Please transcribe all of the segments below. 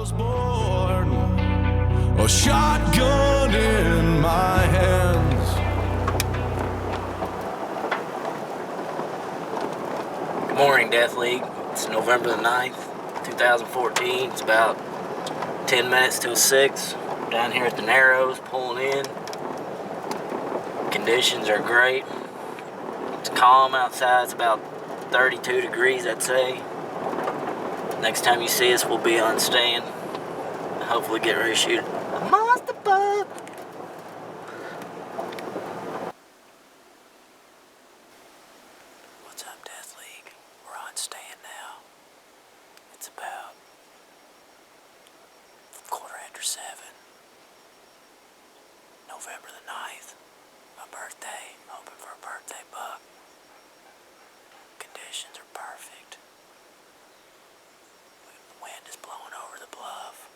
was born, a shotgun in my hands. Good morning, Death League. It's November the 9th, 2014. It's about 10 minutes till 6. Down here at the Narrows, pulling in. Conditions are great. It's calm outside. It's about 32 degrees, I'd say. Next time you see us, we'll be on stand. Hopefully get ready to shoot a monster buck. What's up, Death League? We're on stand now. It's about 7:15. November the 9th. My birthday. Hoping for a birthday buck. Conditions are perfect. The wind is blowing over the bluff.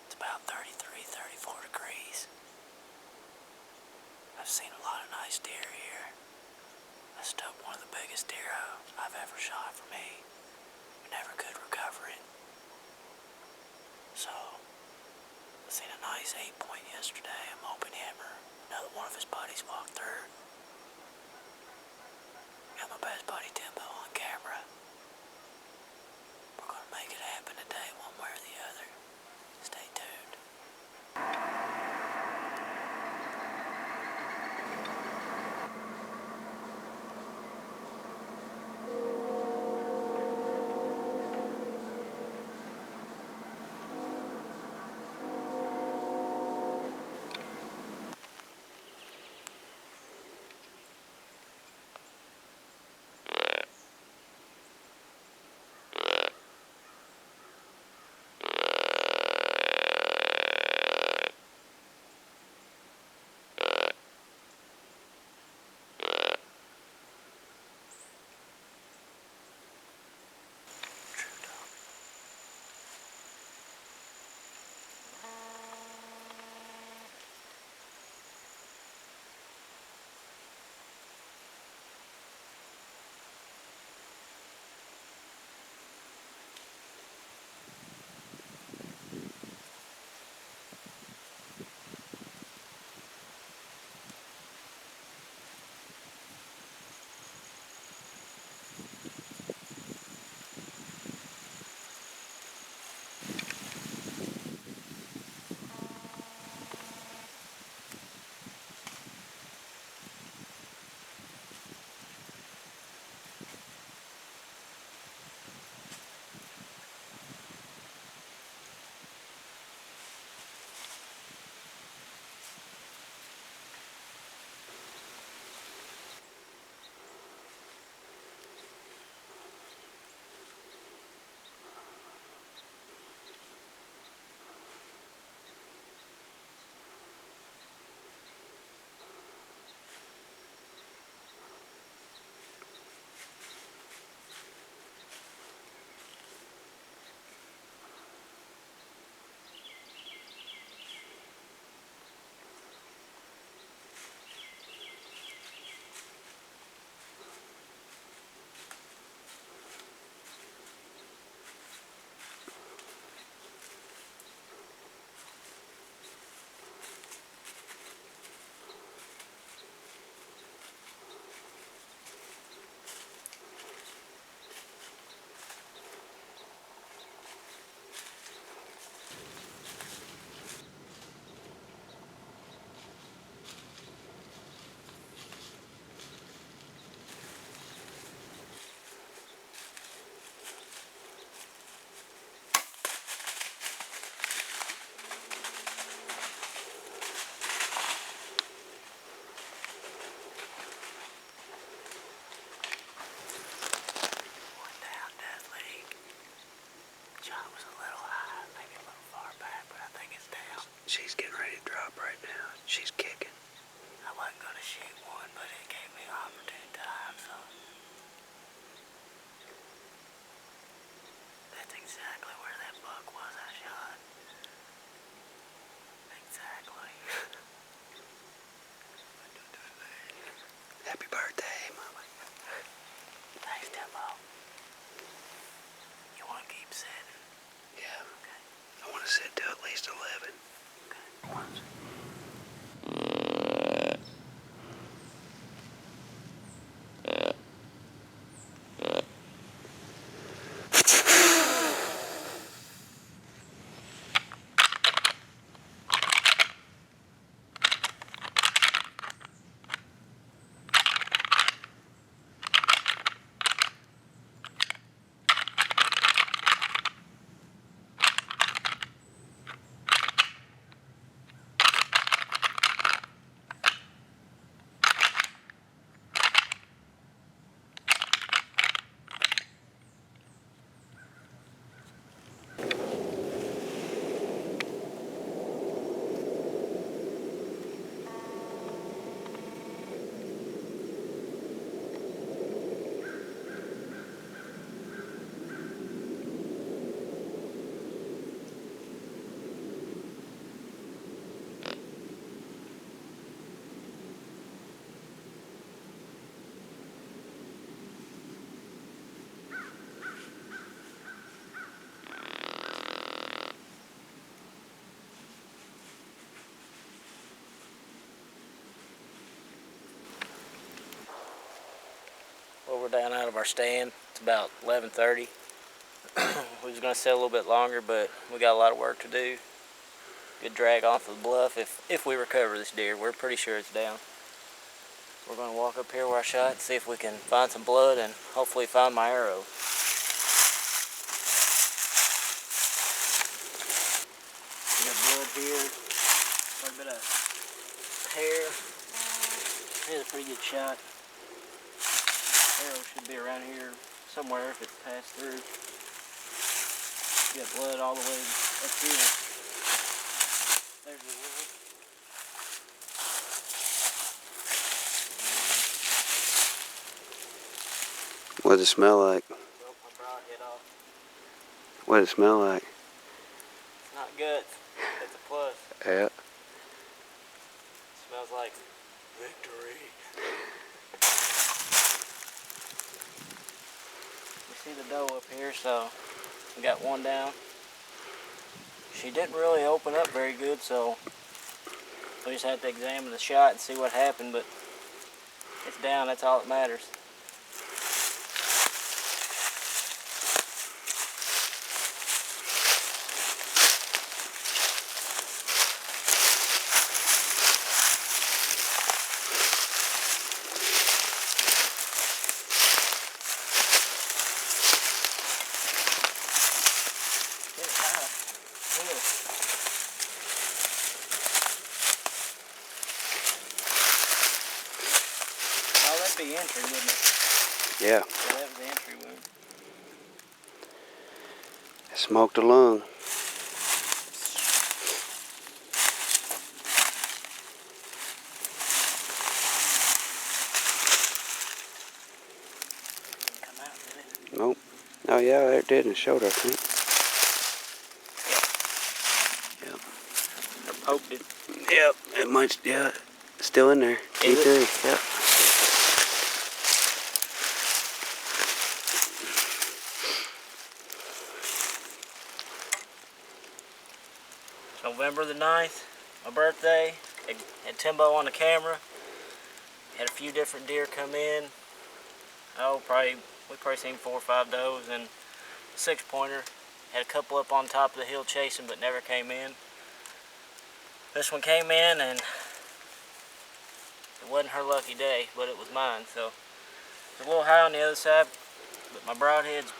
It's about 33, 34 degrees. I've seen a lot of nice deer here. I stuck one of the biggest deer I've ever shot for me. We never could recover it. So, I seen a nice 8-point yesterday. I'm hoping Hammer, another one of his buddies, walked through. Got my best buddy Timbo on camera. We're gonna make it happen today, one way or the other. Stay tuned. least 11. Well, we're down out of our stand. It's about 11:30. We was gonna sit a little bit longer, but we got a lot of work to do. Good drag off the bluff if we recover this deer. We're pretty sure it's down. We're gonna walk up here where I shot and see if we can find some blood and hopefully find my arrow. We got blood here, quite a bit of hair. Here's a pretty good shot. Arrow should be around here somewhere if it's passed through. You got blood all the way up here. There's the wood. What does it smell like? Well, I brought it off. What does it smell like? It's not good. It's a plus. Yeah. It smells like victory. We see the doe up here, so we got one down. She didn't really open up very good, so we just had to examine the shot and see what happened, but it's down, that's all that matters. Oh, that'd be entry, wouldn't it? Yeah. So that was the entry wound. Smoked a lung. Didn't come out, did it? Nope. Oh yeah, there it did in the shoulder, I think. Yep. Or poked it. Yep. It might. Yeah. It's still in there. Is T3. Yep. November the 9th, my birthday. Had Timbo on the camera. Had a few different deer come in. Oh, we probably seen 4 or 5 does and a 6-pointer. Had a couple up on top of the hill chasing, but never came in. This one came in, and it wasn't her lucky day, but it was mine. So it's a little high on the other side, but my broadhead's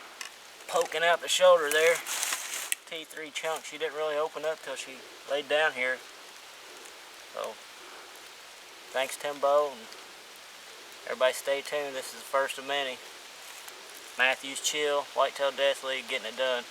poking out the shoulder there. T3 chunk. She didn't really open up till she laid down here. So thanks, Timbo, and everybody stay tuned. This is the first of many. Matthews Chill, Whitetail Death League, getting it done.